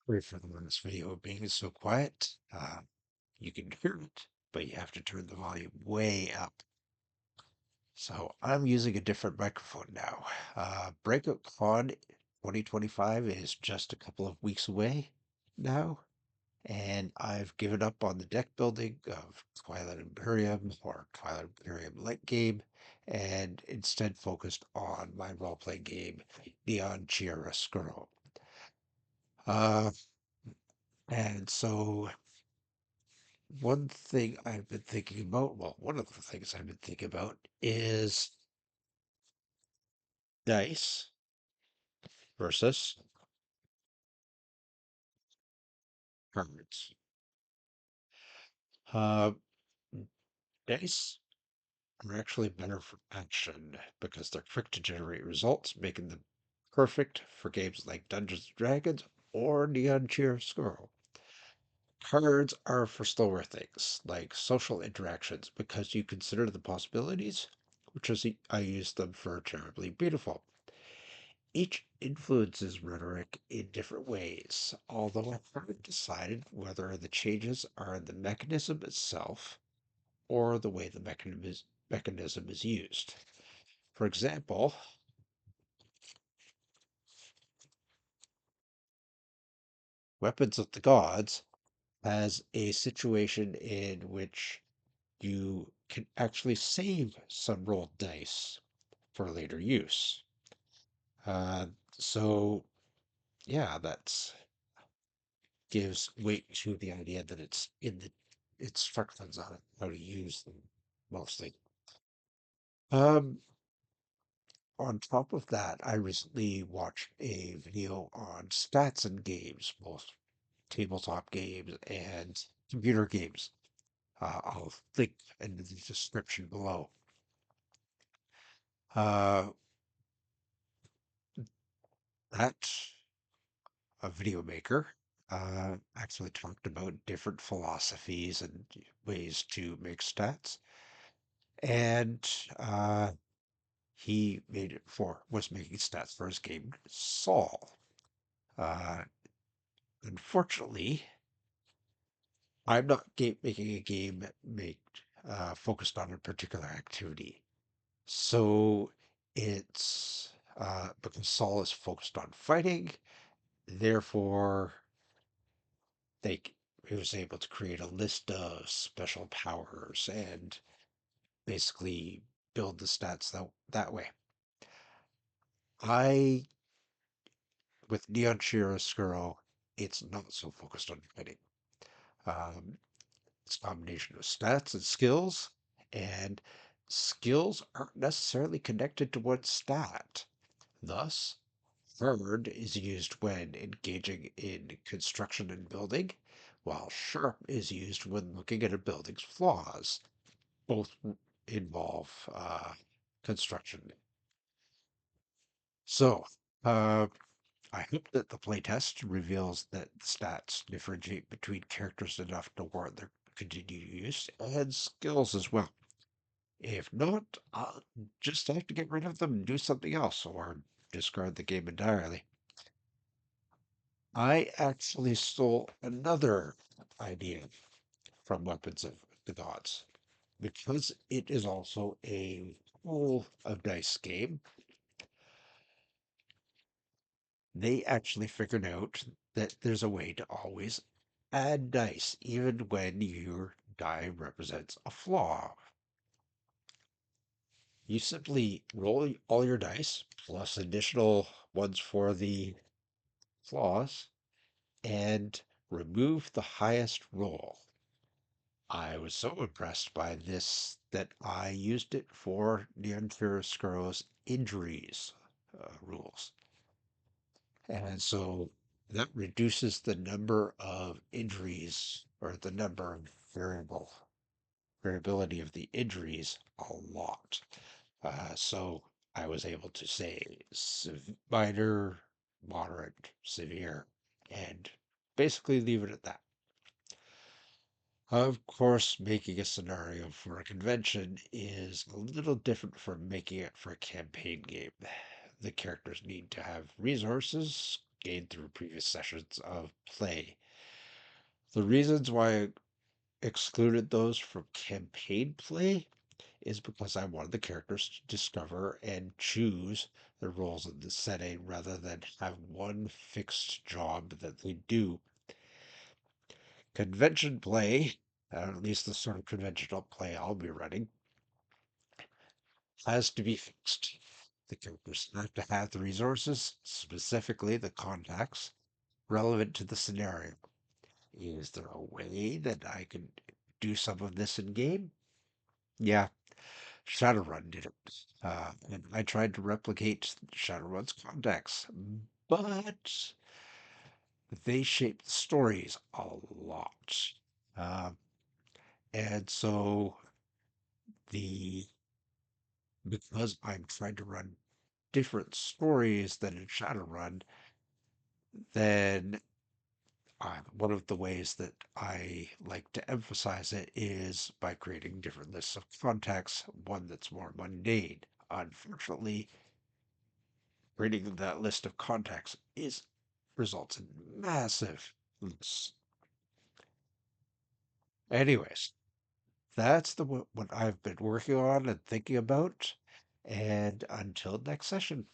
Sorry for this video being so quiet. You can hear it, but you have to turn the volume way up. So I'm using a different microphone now. Breakout Con 2025 is just a couple of weeks away now, and I've given up on the deck building of Twilight Imperium or Twilight Imperium Light game, and instead focused on my role-playing game, Neon Chiaroscuro. Uh, and so one thing I've been thinking about, well, one of the things I've been thinking about is dice versus cards. Uh, Dice are actually better for action because they're quick to generate results, making them perfect for games like Dungeons and Dragons or Neon Chiaroscuro. Cards are for slower things like social interactions because you consider the possibilities, which is I use them for terribly beautiful. Each influences rhetoric in different ways, although I haven't decided whether the changes are in the mechanism itself or the way the mechanism is used. For example, Weapons of the Gods has a situation in which you can actually save some rolled dice for later use. Uh, so, yeah, that's gives weight to the idea that it's in the instructions on it, how to use them mostly. Um, on top of that, I recently watched a video on stats in games, both tabletop games and computer games. I'll link in the description below. Uh, that a video maker actually talked about different philosophies and ways to make stats. And he made it for was making stats for his game Saul. Uh, Unfortunately, I'm not making a game make focused on a particular activity. So it's because Saul is focused on fighting, therefore he was able to create a list of special powers and basically build the stats that way. I with Neon Chiaroscuro, it's not so focused on fighting. Um, it's a combination of stats and and skills aren't necessarily connected to one stat. Thus, hard is used when engaging in construction and building, while sharp is used when looking at a building's flaws. Both involve construction. So, uh, I hope that the playtest reveals that the stats differentiate between characters enough to warrant their continued use and skills as well. If not, I'll just have to get rid of them and do something else or discard the game entirely. I actually stole another idea from Weapons of the Gods because it is also a roll of dice game. They actually figured out that there's a way to always add dice, even when your die represents a flaw. You simply roll all your dice plus additional ones for the flaws and remove the highest roll. I was so impressed by this that I used it for Neon Chiaroscuro's injuries rules. And so that reduces the number of injuries or the number of variability of the injuries a lot. So I was able to say minor, moderate, severe, and basically leave it at that. Of course, making a scenario for a convention is a little different from making it for a campaign game. The characters need to have resources, gained through previous sessions of play. The reasons why I excluded those from campaign play is because I wanted the characters to discover and choose their roles in the setting rather than have one fixed job that they do. Convention play, at least the sort of conventional play I'll be running, has to be fixed. The characters have to have the resources, specifically the contacts, relevant to the scenario. Is there a way that I could do some of this in game? Yeah, Shadowrun did it. And I tried to replicate Shadowrun's contacts, but they shaped the stories a lot. Uh, and so the because I'm trying to run different stories than in Shadowrun, then one of the ways that I like to emphasize it is by creating different lists of contacts, one that's more mundane. Unfortunately, creating that list of contacts is results in massive lists. Anyways, that's what I've been working on and thinking about. And until next session.